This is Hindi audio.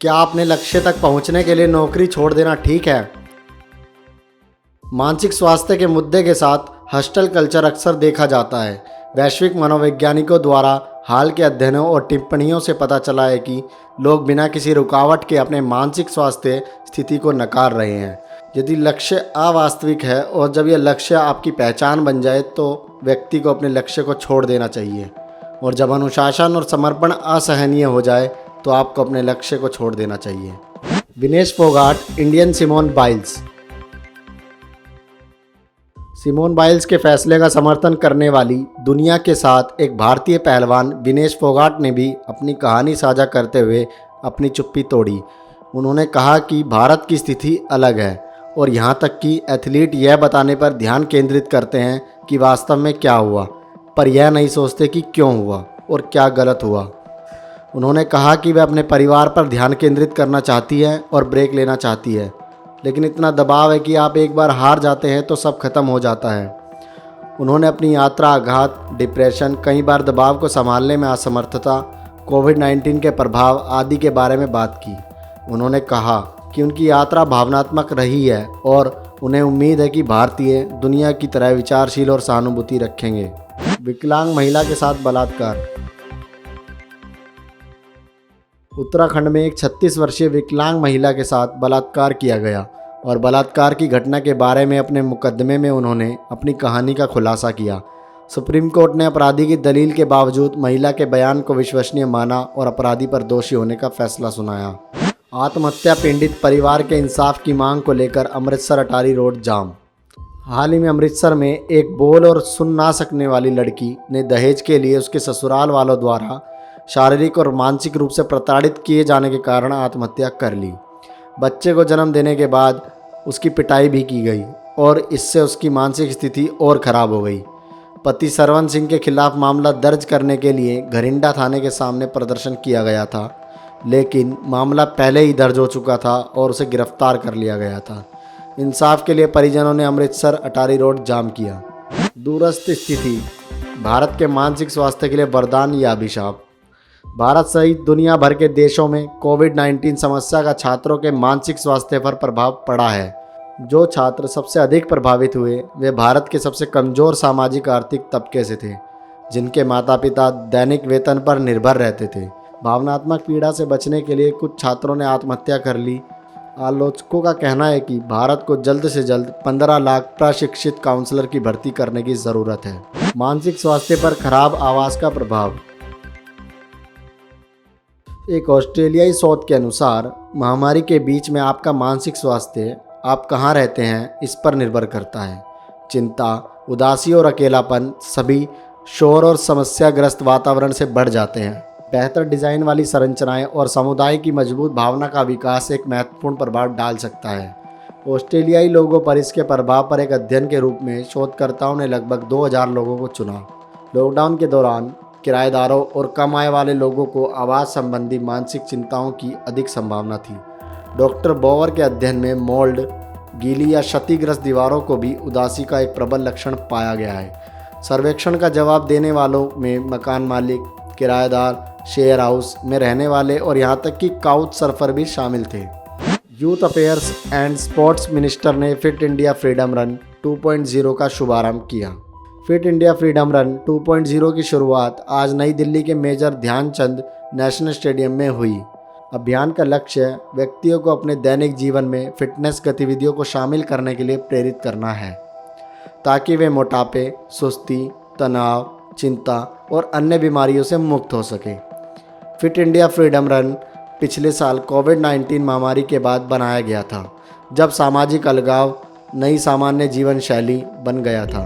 क्या अपने लक्ष्य तक पहुंचने के लिए नौकरी छोड़ देना ठीक है? मानसिक स्वास्थ्य के मुद्दे के साथ हॉस्टल कल्चर अक्सर देखा जाता है। वैश्विक मनोवैज्ञानिकों द्वारा हाल के अध्ययनों और टिप्पणियों से पता चला है कि लोग बिना किसी रुकावट के अपने मानसिक स्वास्थ्य स्थिति को नकार रहे हैं। यदि लक्ष्य अवास्तविक है और जब यह लक्ष्य आपकी पहचान बन जाए तो व्यक्ति को अपने लक्ष्य को छोड़ देना चाहिए, और जब अनुशासन और समर्पण असहनीय हो जाए तो आपको अपने लक्ष्य को छोड़ देना चाहिए। Vinesh Phogat, Indian Simone Biles. Simone Biles के फैसले का समर्थन करने वाली दुनिया के साथ एक भारतीय पहलवान विनेश फोगाट ने भी अपनी कहानी साझा करते हुए अपनी चुप्पी तोड़ी। उन्होंने कहा कि भारत की स्थिति अलग है और यहाँ तक कि एथलीट यह बताने पर ध्यान केंद्रित करते हैं कि वास्तव में क्या हुआ, पर यह नहीं सोचते कि क्यों हुआ और क्या गलत हुआ। उन्होंने कहा कि वह अपने परिवार पर ध्यान केंद्रित करना चाहती है और ब्रेक लेना चाहती है, लेकिन इतना दबाव है कि आप एक बार हार जाते हैं तो सब खत्म हो जाता है। उन्होंने अपनी यात्रा, आघात, डिप्रेशन, कई बार दबाव को संभालने में असमर्थता, कोविड-19 के प्रभाव आदि के बारे में बात की। उन्होंने कहा कि उनकी यात्रा भावनात्मक रही है और उन्हें उम्मीद है कि भारतीय दुनिया की तरह विचारशील और सहानुभूति रखेंगे। विकलांग महिला के साथ बलात्कार। उत्तराखंड में एक 36 वर्षीय विकलांग महिला के साथ बलात्कार किया गया और बलात्कार की घटना के बारे में अपने मुकदमे में उन्होंने अपनी कहानी का खुलासा किया। सुप्रीम कोर्ट ने अपराधी की दलील के बावजूद महिला के बयान को विश्वसनीय माना और अपराधी पर दोषी होने का फैसला सुनाया। आत्महत्या पीड़ित परिवार के इंसाफ की मांग को लेकर अमृतसर अटारी रोड जाम। हाल ही में अमृतसर में एक बोल और सुन ना सकने वाली लड़की ने दहेज के लिए उसके ससुराल वालों द्वारा शारीरिक और मानसिक रूप से प्रताड़ित किए जाने के कारण आत्महत्या कर ली। बच्चे को जन्म देने के बाद उसकी पिटाई भी की गई और इससे उसकी मानसिक स्थिति और ख़राब हो गई। पति सरवन सिंह के खिलाफ मामला दर्ज करने के लिए घरिंडा थाने के सामने प्रदर्शन किया गया था, लेकिन मामला पहले ही दर्ज हो चुका था और उसे गिरफ्तार कर लिया गया था। इंसाफ के लिए परिजनों ने अमृतसर अटारी रोड जाम किया। दूरस्थ स्थिति, भारत के मानसिक स्वास्थ्य के लिए वरदान या अभिशाप। भारत सहित दुनिया भर के देशों में कोविड-19 समस्या का छात्रों के मानसिक स्वास्थ्य पर प्रभाव पड़ा है। जो छात्र सबसे अधिक प्रभावित हुए वे भारत के सबसे कमज़ोर सामाजिक आर्थिक तबके से थे, जिनके माता पिता दैनिक वेतन पर निर्भर रहते थे। भावनात्मक पीड़ा से बचने के लिए कुछ छात्रों ने आत्महत्या कर ली। आलोचकों का कहना है कि भारत को जल्द से जल्द 15 लाख प्रशिक्षित काउंसलर की भर्ती करने की ज़रूरत है। मानसिक स्वास्थ्य पर खराब आवास का प्रभाव। एक ऑस्ट्रेलियाई शोध के अनुसार महामारी के बीच में आपका मानसिक स्वास्थ्य आप कहाँ रहते हैं इस पर निर्भर करता है। चिंता, उदासी और अकेलापन सभी शोर और समस्याग्रस्त वातावरण से बढ़ जाते हैं। बेहतर डिज़ाइन वाली संरचनाएं और समुदाय की मजबूत भावना का विकास एक महत्वपूर्ण प्रभाव डाल सकता है। ऑस्ट्रेलियाई लोगों पर इसके प्रभाव पर एक अध्ययन के रूप में शोधकर्ताओं ने लगभग 2000 लोगों को चुना। लॉकडाउन के दौरान किराएदारों और कम आय वाले लोगों को आवास संबंधी मानसिक चिंताओं की अधिक संभावना थी। डॉक्टर बोवर के अध्ययन में मोल्ड, गीली या क्षतिग्रस्त दीवारों को भी उदासी का एक प्रबल लक्षण पाया गया है। सर्वेक्षण का जवाब देने वालों में मकान मालिक, किराएदार, शेयर हाउस में रहने वाले और यहाँ तक कि काउच सर्फर भी शामिल थे। Youth affairs and sports minister ने फिट इंडिया फ्रीडम रन 2.0 का शुभारंभ किया। फिट इंडिया फ्रीडम रन 2.0 की शुरुआत आज नई दिल्ली के मेजर ध्यानचंद नेशनल स्टेडियम में हुई। अभियान का लक्ष्य व्यक्तियों को अपने दैनिक जीवन में फिटनेस गतिविधियों को शामिल करने के लिए प्रेरित करना है, ताकि वे मोटापे, सुस्ती, तनाव, चिंता और अन्य बीमारियों से मुक्त हो सके। फिट इंडिया फ्रीडम रन पिछले साल कोविड-19 महामारी के बाद बनाया गया था, जब सामाजिक अलगाव नई सामान्य जीवन शैली बन गया था।